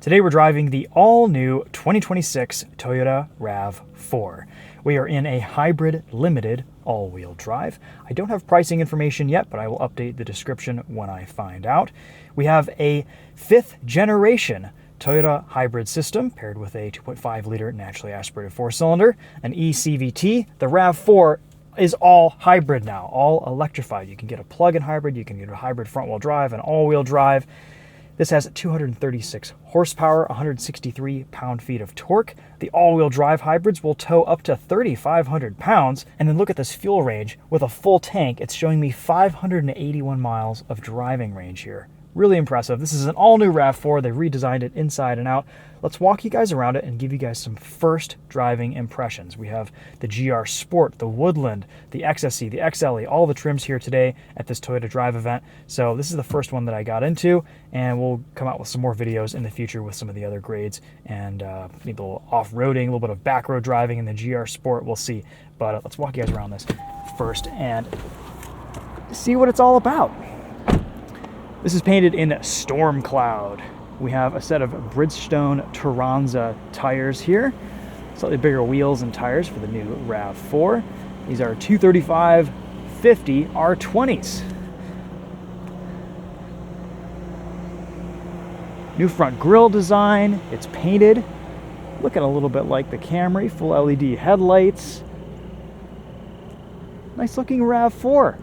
Today we're driving the all-new 2026 Toyota RAV4. We are in a hybrid limited all-wheel drive. I don't have pricing information yet, but I will update the description when I find out. We have a 5th generation Toyota hybrid system paired with a 2.5-liter naturally aspirated 4-cylinder, an eCVT. The RAV4 is all hybrid now, all electrified. You can get a plug-in hybrid, you can get a hybrid front-wheel drive, an all-wheel drive. This has 236 horsepower, 163 pound-feet of torque. The all-wheel drive hybrids will tow up to 3,500 pounds. And then look at this fuel range. With a full tank, it's showing me 581 miles of driving range here. Really impressive. This is an all-new RAV4. They redesigned it inside and out. Let's walk you guys around it and give you guys some first driving impressions. We have the GR Sport, the Woodland, the XSE, the XLE, all the trims here today at this Toyota Drive event. So this is the first one that I got into, and we'll come out with some more videos in the future with some of the other grades and maybe a little off-roading, a little bit of back road driving in the GR Sport. We'll see. But let's walk you guys around this first and see what it's all about. This is painted in Storm Cloud. We have a set of Bridgestone Turanza tires here. Slightly bigger wheels and tires for the new RAV4. These are 235/50 R20s. New front grille design. It's painted. Looking a little bit like the Camry. Full LED headlights. Nice looking RAV4.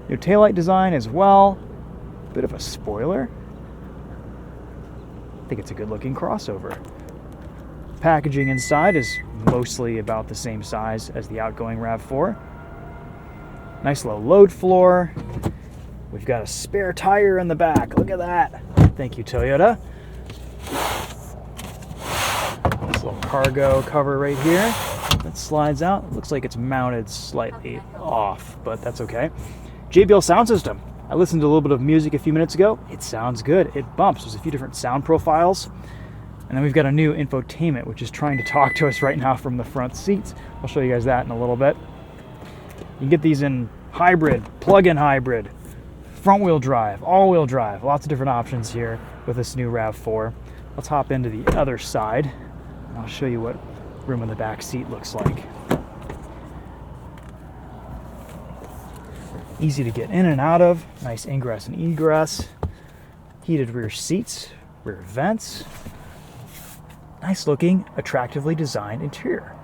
New taillight design as well. Bit of a spoiler. I think it's a good looking crossover. Packaging inside is mostly about the same size as the outgoing RAV4. Nice low load floor. We've got a spare tire in the back. Look at that. Thank you, Toyota. This little cargo cover right here that slides out. Looks like it's mounted slightly off, but that's okay. JBL sound system. I listened to a little bit of music a few minutes ago. It sounds good. It bumps. There's a few different sound profiles. And then we've got a new infotainment, which is trying to talk to us right now from the front seats. I'll show you guys that in a little bit. You can get these in hybrid, plug-in hybrid, front-wheel drive, all-wheel drive. Lots of different options here with this new RAV4. Let's hop into the other side, and I'll show you what room in the back seat looks like. Easy to get in and out of. Nice ingress and egress. Heated rear seats, rear vents. Nice looking, attractively designed interior.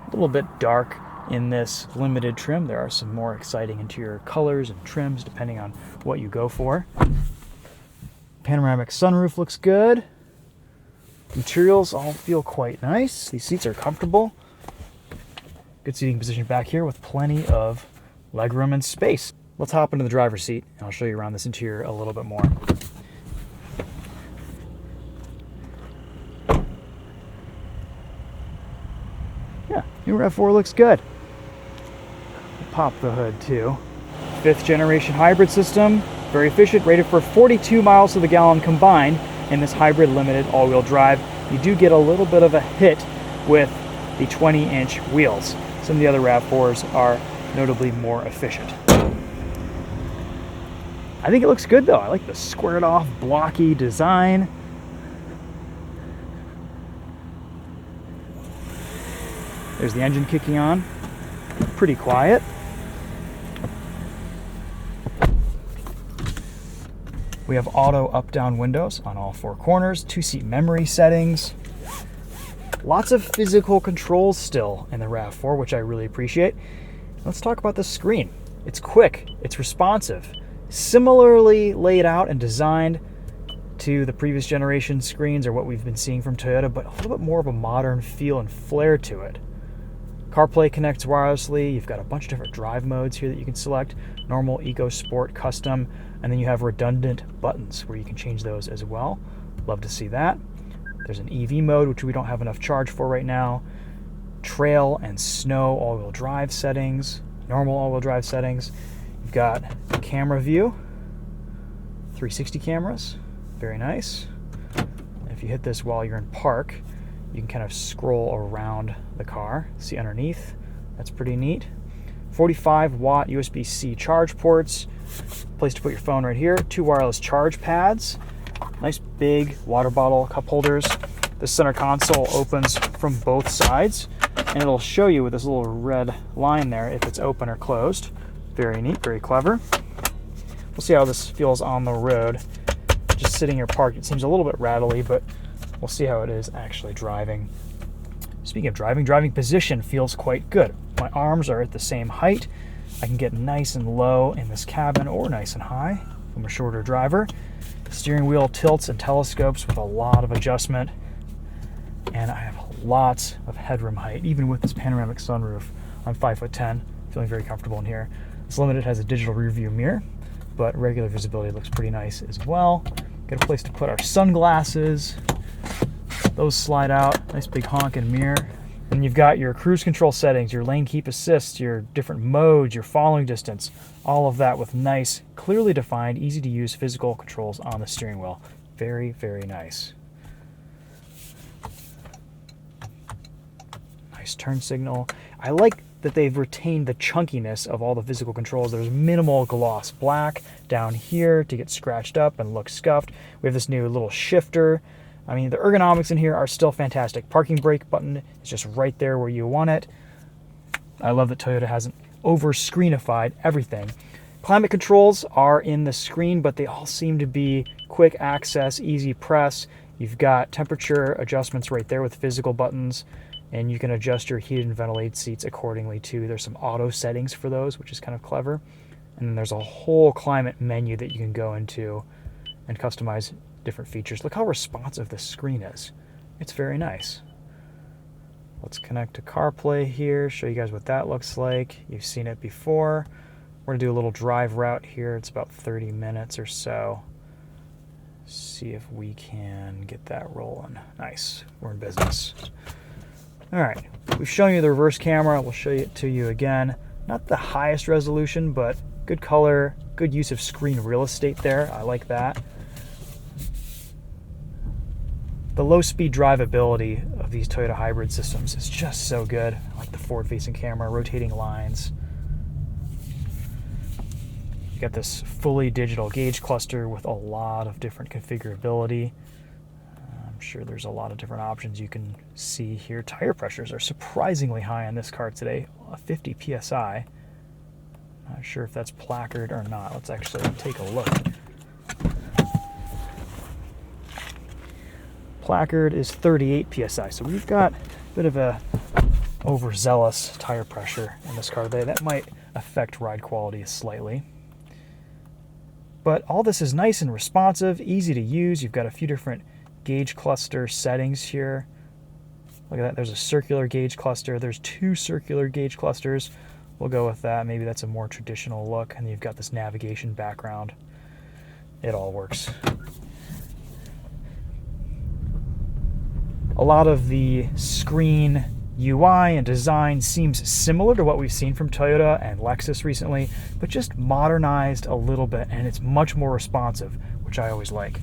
A little bit dark in this limited trim. There are some more exciting interior colors and trims depending on what you go for. Panoramic sunroof looks good. Materials all feel quite nice. These seats are comfortable. Good seating position back here with plenty of legroom and space. Let's hop into the driver's seat and I'll show you around this interior a little bit more. Yeah, new RAV4 looks good. We'll pop the hood too. 5th generation hybrid system, very efficient, rated for 42 miles to the gallon combined in this hybrid limited all-wheel drive. You do get a little bit of a hit with the 20-inch wheels. Some of the other RAV4s are notably more efficient. I think it looks good though. I like the squared off blocky design. There's the engine kicking on. Pretty quiet. We have auto up-down windows on all 4 corners, 2-seat memory settings. Lots of physical controls still in the RAV4, which I really appreciate. Let's talk about the screen. It's quick, it's responsive. Similarly laid out and designed to the previous generation screens or what we've been seeing from Toyota, but a little bit more of a modern feel and flair to it. CarPlay connects wirelessly. You've got a bunch of different drive modes here that you can select. Normal, Eco, Sport, Custom, and then you have redundant buttons where you can change those as well. Love to see that. There's an EV mode, which we don't have enough charge for right now. Trail and snow all-wheel drive settings. Normal all-wheel drive settings. You've got camera view, 360 cameras, very nice. And if you hit this while you're in park, you can kind of scroll around the car, see underneath. That's pretty neat. 45-watt USB-C charge ports, place to put your phone right here, 2 wireless charge pads, Nice big water bottle cup holders. The center console opens from both sides, and it'll show you with this little red line there if it's open or closed. Very neat, very clever. We'll see how this feels on the road. Just sitting here parked, it seems a little bit rattly, but we'll see how it is actually driving. Speaking of driving position feels quite good. My arms are at the same height. I can get nice and low in this cabin or nice and high. I'm a shorter driver. The steering wheel tilts and telescopes with a lot of adjustment. And I have lots of headroom height, even with this panoramic sunroof. I'm 5'10", feeling very comfortable in here. This Limited has a digital rear view mirror, but regular visibility looks pretty nice as well. Got a place to put our sunglasses. Those slide out, nice big honking mirror. And you've got your cruise control settings, your lane keep assist, your different modes, your following distance, all of that with nice, clearly defined, easy to use physical controls on the steering wheel. Very, very nice. Nice turn signal. I like that they've retained the chunkiness of all the physical controls. There's minimal gloss black down here to get scratched up and look scuffed. We have this new little shifter. I mean, the ergonomics in here are still fantastic. Parking brake button is just right there where you want it. I love that Toyota hasn't over-screenified everything. Climate controls are in the screen, but they all seem to be quick access, easy press. You've got temperature adjustments right there with physical buttons, and you can adjust your heated and ventilated seats accordingly too. There's some auto settings for those, which is kind of clever. And then there's a whole climate menu that you can go into and customize different features. Look how responsive this screen is. It's very nice. Let's connect to CarPlay here, show you guys what that looks like. You've seen it before. We're gonna do a little drive route here. It's about 30 minutes or so. See if we can get that rolling. Nice, we're in business. All right, we've shown you the reverse camera. We'll show it to you again. Not the highest resolution, but good color, good use of screen real estate there. I like that. The low-speed drivability of these Toyota hybrid systems is just so good. I like the forward-facing camera, rotating lines. You got this fully digital gauge cluster with a lot of different configurability. I'm sure there's a lot of different options you can see here. Tire pressures are surprisingly high on this car today, 50 PSI. Not sure if that's placard or not. Let's actually take a look. Placard is 38 PSI, so we've got a bit of a overzealous tire pressure in this car today. That might affect ride quality slightly. But all this is nice and responsive, easy to use. You've got a few different gauge cluster settings here. Look at that, there's a circular gauge cluster. There's two circular gauge clusters. We'll go with that. Maybe that's a more traditional look. And you've got this navigation background. It all works. A lot of the screen UI and design seems similar to what we've seen from Toyota and Lexus recently, but just modernized a little bit, and it's much more responsive, which I always like.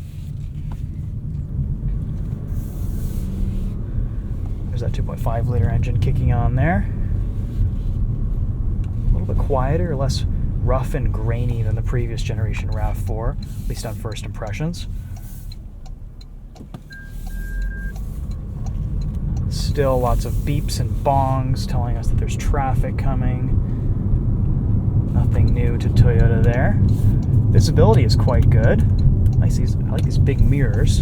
There's that 2.5 liter engine kicking on there. A little bit quieter, less rough and grainy than the previous generation RAV4, at least on first impressions. Still lots of beeps and bongs telling us that there's traffic coming. Nothing new to Toyota there. Visibility is quite good. I like these big mirrors.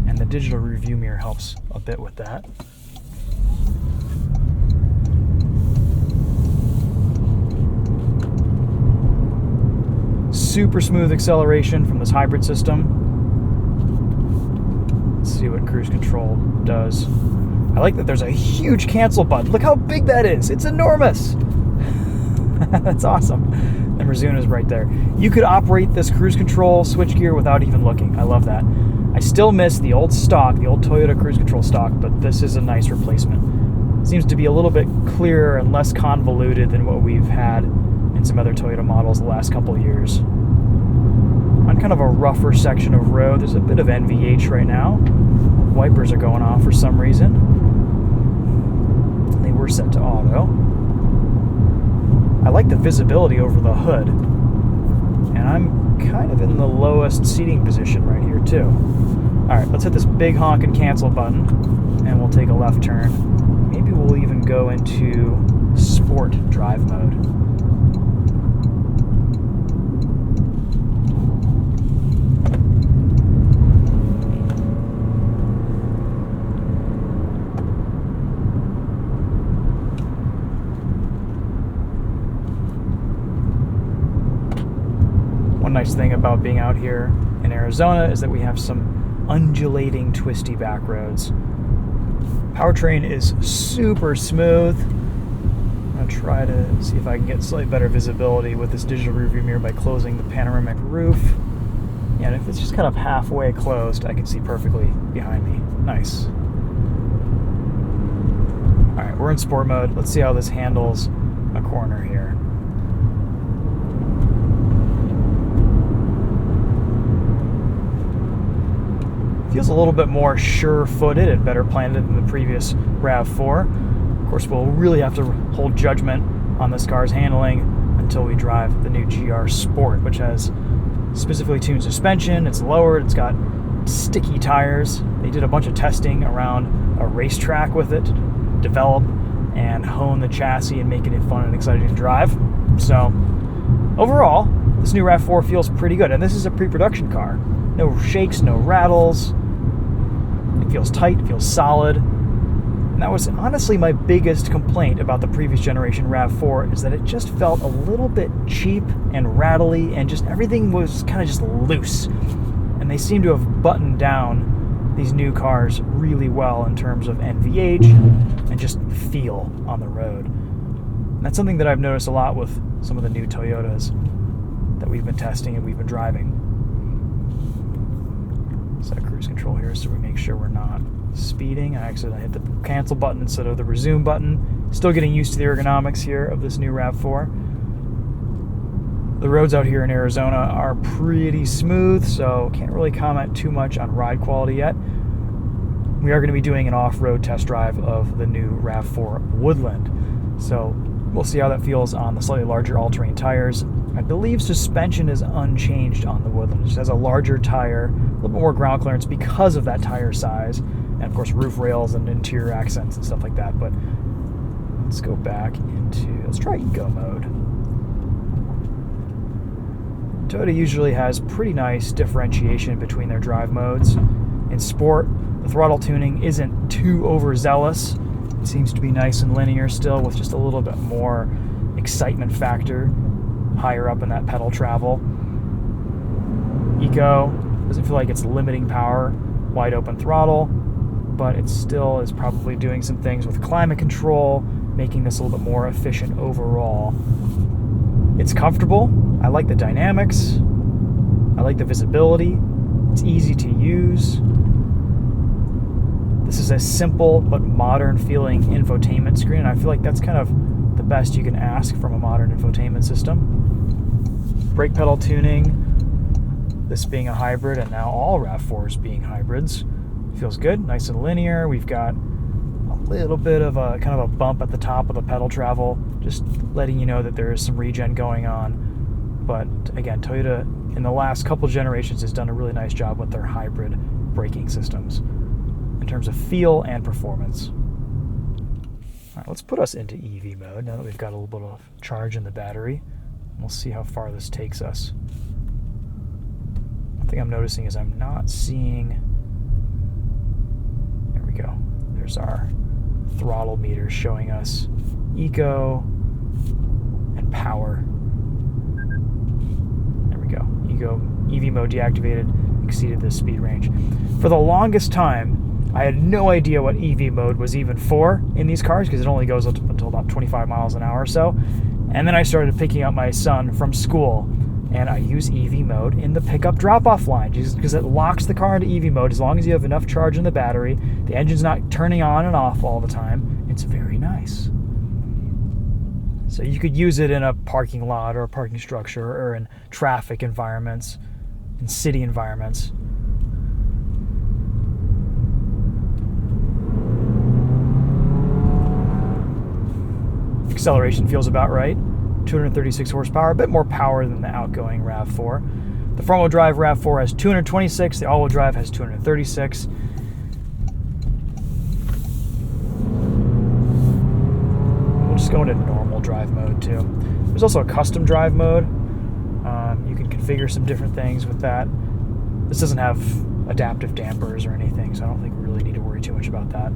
And the digital rear view mirror helps a bit with that. Super smooth acceleration from this hybrid system. Let's see what cruise control does. I like that there's a huge cancel button. Look how big that is. It's enormous. That's awesome. And Mizuno's right there. You could operate this cruise control switchgear without even looking. I love that. I still miss the old stock, the old Toyota cruise control stock, but this is a nice replacement. Seems to be a little bit clearer and less convoluted than what we've had in some other Toyota models the last couple of years. On kind of a rougher section of road, there's a bit of NVH right now. Wipers are going off for some reason. They were set to auto. I like the visibility over the hood, and I'm kind of in the lowest seating position right here too. All right, let's hit this big honk and cancel button, and we'll take a left turn. Maybe we'll even go into sport drive mode. One nice thing about being out here in Arizona is that we have some undulating, twisty back roads. Powertrain is super smooth. I'm going to try to see if I can get slightly better visibility with this digital rearview mirror by closing the panoramic roof. And if it's just kind of halfway closed, I can see perfectly behind me. Nice. All right, we're in sport mode. Let's see how this handles a corner here. Feels a little bit more sure-footed and better planted than the previous RAV4. Of course, we'll really have to hold judgment on this car's handling until we drive the new GR Sport, which has specifically tuned suspension. It's lowered, it's got sticky tires. They did a bunch of testing around a racetrack with it to develop and hone the chassis and making it fun and exciting to drive. So overall, this new RAV4 feels pretty good, and this is a pre-production car. No shakes, no rattles. It feels tight, it feels solid. And that was honestly my biggest complaint about the previous generation RAV4, is that it just felt a little bit cheap and rattly, and just everything was kind of just loose. And they seem to have buttoned down these new cars really well in terms of NVH and just feel on the road. And that's something that I've noticed a lot with some of the new Toyotas that we've been testing and we've been driving. Set cruise control here so we make sure we're not speeding. I accidentally hit the cancel button instead of the resume button. Still getting used to the ergonomics here of this new RAV4. The roads out here in Arizona are pretty smooth, so can't really comment too much on ride quality yet. We are going to be doing an off-road test drive of the new RAV4 Woodland, so we'll see how that feels on the slightly larger all-terrain tires. I believe suspension is unchanged on the Woodland. It just has a larger tire, a little bit more ground clearance because of that tire size, and of course roof rails and interior accents and stuff like that. But let's go back let's try eco mode. Toyota usually has pretty nice differentiation between their drive modes. In sport, the throttle tuning isn't too overzealous. It seems to be nice and linear still, with just a little bit more excitement factor higher up in that pedal travel. Eco doesn't feel like it's limiting power, wide open throttle, but it still is probably doing some things with climate control, making this a little bit more efficient overall. It's comfortable. I like the dynamics. I like the visibility. It's easy to use. This is a simple but modern feeling infotainment screen, and I feel like that's kind of the best you can ask from a modern infotainment system. Brake pedal tuning, this being a hybrid, and now all RAV4s being hybrids, feels good, nice and linear. We've got a little bit of a kind of a bump at the top of the pedal travel, just letting you know that there is some regen going on. But again, Toyota in the last couple generations has done a really nice job with their hybrid braking systems in terms of feel and performance. All right, let's put us into EV mode now that we've got a little bit of charge in the battery. We'll see how far this takes us. One thing I'm noticing is I'm not seeing... There we go. There's our throttle meter showing us eco and power. There we go. EV mode deactivated, exceeded the speed range. For the longest time, I had no idea what EV mode was even for in these cars, because it only goes up until about 25 miles an hour or so. And then I started picking up my son from school, and I use EV mode in the pickup drop-off line just because it locks the car into EV mode as long as you have enough charge in the battery. The engine's not turning on and off all the time. It's very nice. So you could use it in a parking lot or a parking structure, or in traffic environments, in city environments. Acceleration feels about right. 236 horsepower, a bit more power than the outgoing RAV4. The front-wheel drive RAV4 has 226, the all-wheel drive has 236. We'll just go into normal drive mode too. There's also a custom drive mode. You can configure some different things with that. This doesn't have adaptive dampers or anything, so I don't think we really need to worry too much about that.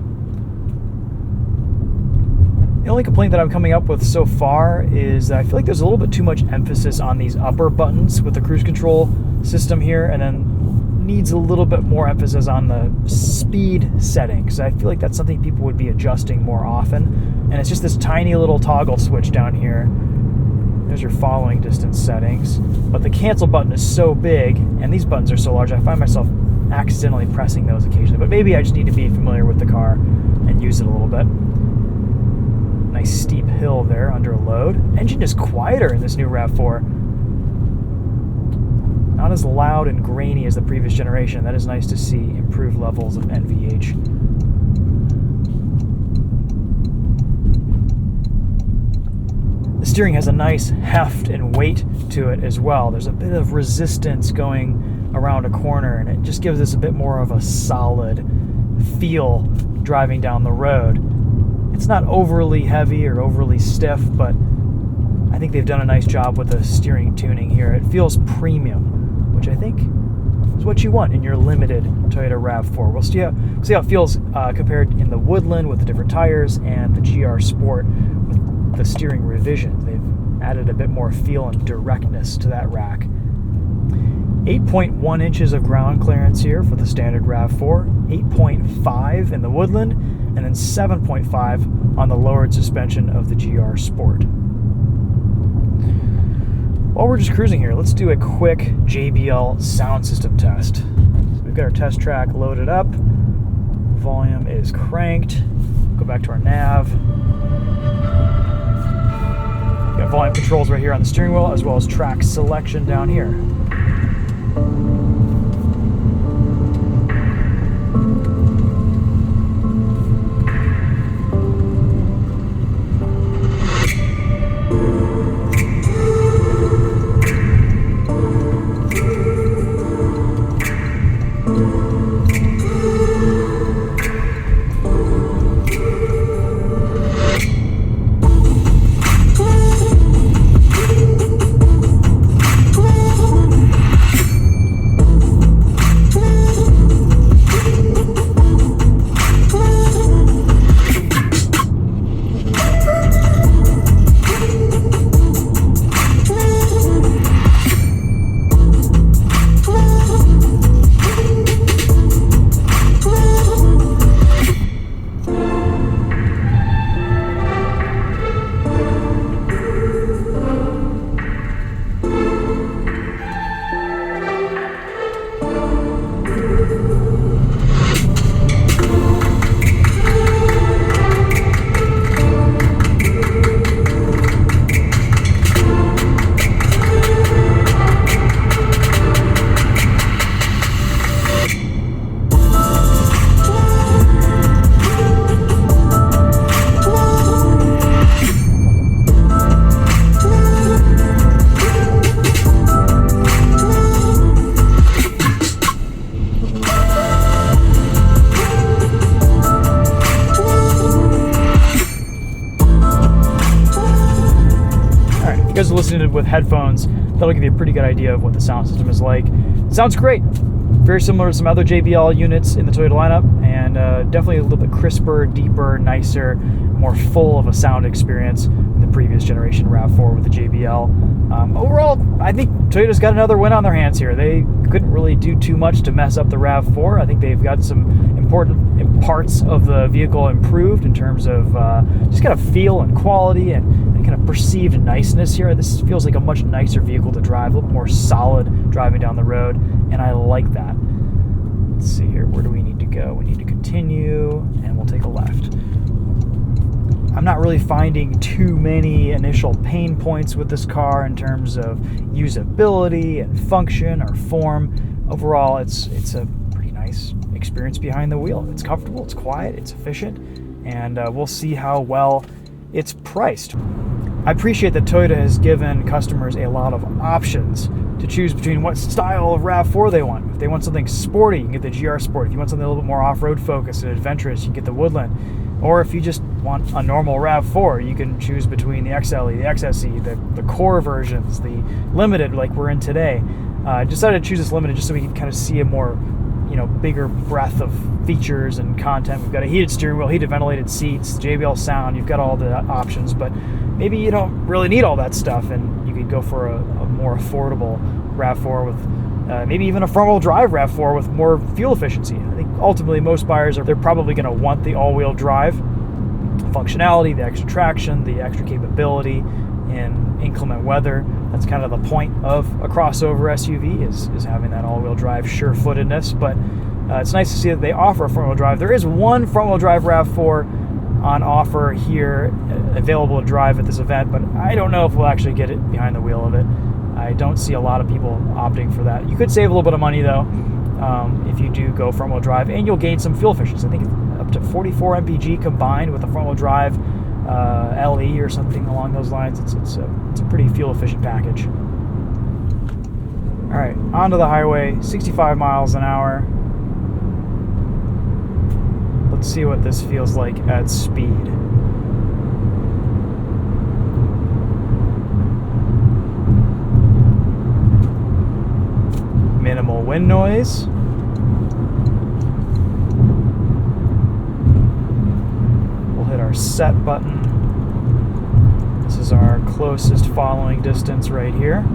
The only complaint that I'm coming up with so far is that I feel like there's a little bit too much emphasis on these upper buttons with the cruise control system here, and then needs a little bit more emphasis on the speed settings. I feel like that's something people would be adjusting more often, and it's just this tiny little toggle switch down here. There's your following distance settings, but the cancel button is so big, and these buttons are so large, I find myself accidentally pressing those occasionally, but maybe I just need to be familiar with the car and use it a little bit. Nice steep hill there under load. Engine is quieter in this new RAV4. Not as loud and grainy as the previous generation. That is nice to see. Improved levels of NVH. The steering has a nice heft and weight to it as well. There's a bit of resistance going around a corner, and it just gives us a bit more of a solid feel driving down the road. It's not overly heavy or overly stiff, but I think they've done a nice job with the steering tuning here. It feels premium, which I think is what you want in your limited Toyota RAV4. We'll see how it feels compared in the Woodland with the different tires and the GR Sport with the steering revisions. They've added a bit more feel and directness to that rack. 8.1 inches of ground clearance here for the standard RAV4, 8.5 in the Woodland, and then 7.5 on the lowered suspension of the GR Sport. While we're just cruising here, let's do a quick JBL sound system test. So we've got our test track loaded up. Volume is cranked. Go back to our nav. We've got volume controls right here on the steering wheel, as well as track selection down here. guys are listening with headphones, that'll give you a pretty good idea of what the sound system is like. It sounds great. Very similar to some other JBL units in the Toyota lineup, and definitely a little bit crisper, deeper, nicer, more full of a sound experience than the previous generation RAV4 with the JBL. Overall, I think Toyota's got another win on their hands here. They couldn't really do too much to mess up the RAV4. I think they've got some important parts of the vehicle improved in terms of just kind of feel and quality and kind of perceived niceness here. This feels like a much nicer vehicle to drive, a little more solid driving down the road, and I like that. Let's see here, where do we need to go? We need to continue, and we'll take a left. I'm not really finding too many initial pain points with this car in terms of usability and function or form. Overall, it's a pretty nice experience behind the wheel. It's comfortable, it's quiet, it's efficient, and we'll see how well it's priced. I appreciate that Toyota has given customers a lot of options to choose between what style of RAV4 they want. If they want something sporty, you can get the GR Sport. If you want something a little bit more off-road focused and adventurous, you can get the Woodland. Or if you just want a normal RAV4, you can choose between the XLE, the XSE, the core versions, the Limited like we're in today. I decided to choose this Limited just so we can kind of see a more, bigger breadth of features and content. We've got a heated steering wheel, heated ventilated seats, JBL sound. You've got all the options, but maybe you don't really need all that stuff, and you could go for a more affordable RAV4 with maybe even a front-wheel drive RAV4 with more fuel efficiency. I think ultimately most buyers they're probably going to want the all-wheel drive functionality, the extra traction, the extra capability in inclement weather. That's kind of the point of a crossover SUV is having that all-wheel drive sure-footedness. But it's nice to see that they offer a front-wheel drive. There is one front-wheel drive RAV4 on offer here, available to drive at this event, but I don't know if we'll actually get it behind the wheel of it. I don't see a lot of people opting for that. You could save a little bit of money though if you do go front-wheel drive, and you'll gain some fuel efficiency. I think it's up to 44 mpg combined with a front-wheel drive LE or something along those lines. It's a pretty fuel efficient package. All right, onto the highway, 65 miles an hour. Let's see what this feels like at speed. Minimal wind noise. We'll hit our set button. This is our closest following distance right here.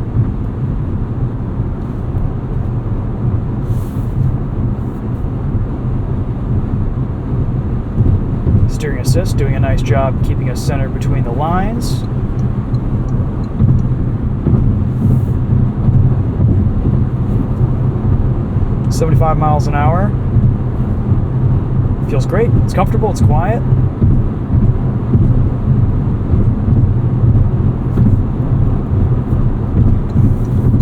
Steering assist doing a nice job keeping us centered between the lines. $75 miles an hour. Feels great. It's comfortable. It's quiet.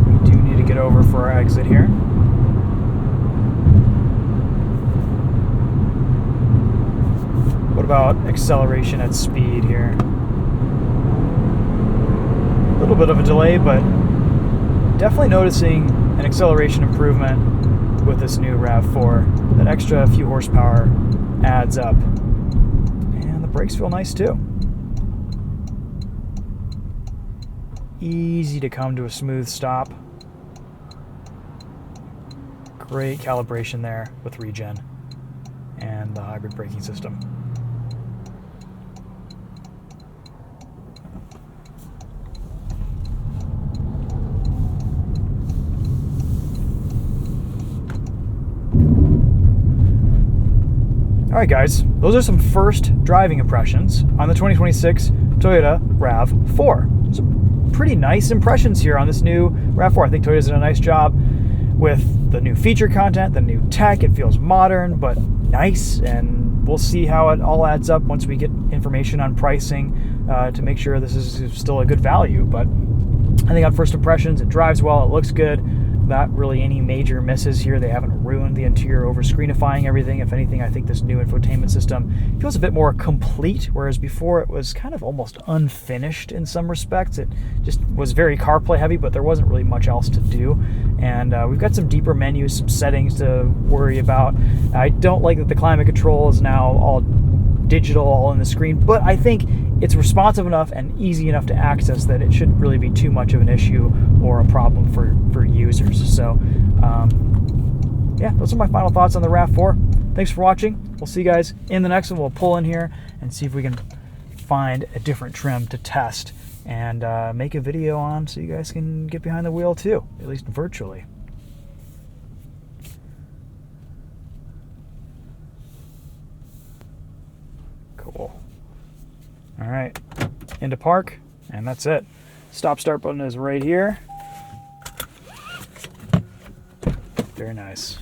We do need to get over for our exit here. What about acceleration at speed here? A little bit of a delay, but definitely noticing an acceleration improvement with this new RAV4. That extra few horsepower adds up. And the brakes feel nice too. Easy to come to a smooth stop. Great calibration there with regen and the hybrid braking system. Alright guys, those are some first driving impressions on the 2026 Toyota RAV4. Some pretty nice impressions here on this new RAV4. I think Toyota's done a nice job with the new feature content, the new tech. It feels modern but nice, and we'll see how it all adds up once we get information on pricing to make sure this is still a good value. But I think on first impressions, it drives well, it looks good. Not really any major misses here. They haven't ruined the interior over screenifying everything. If anything, I think this new infotainment system feels a bit more complete, whereas before it was kind of almost unfinished in some respects. It just was very CarPlay heavy, but there wasn't really much else to do. And we've got some deeper menus, some settings to worry about. I don't like that the climate control is now all digital, all on the screen, but I think it's responsive enough and easy enough to access that it shouldn't really be too much of an issue or a problem for users. So yeah, those are my final thoughts on the RAV4. Thanks for watching. We'll see you guys in the next one. We'll pull in here and see if we can find a different trim to test and make a video on so you guys can get behind the wheel too, at least virtually. Cool. All right, into park, and that's it. Stop start button is right here. Very nice.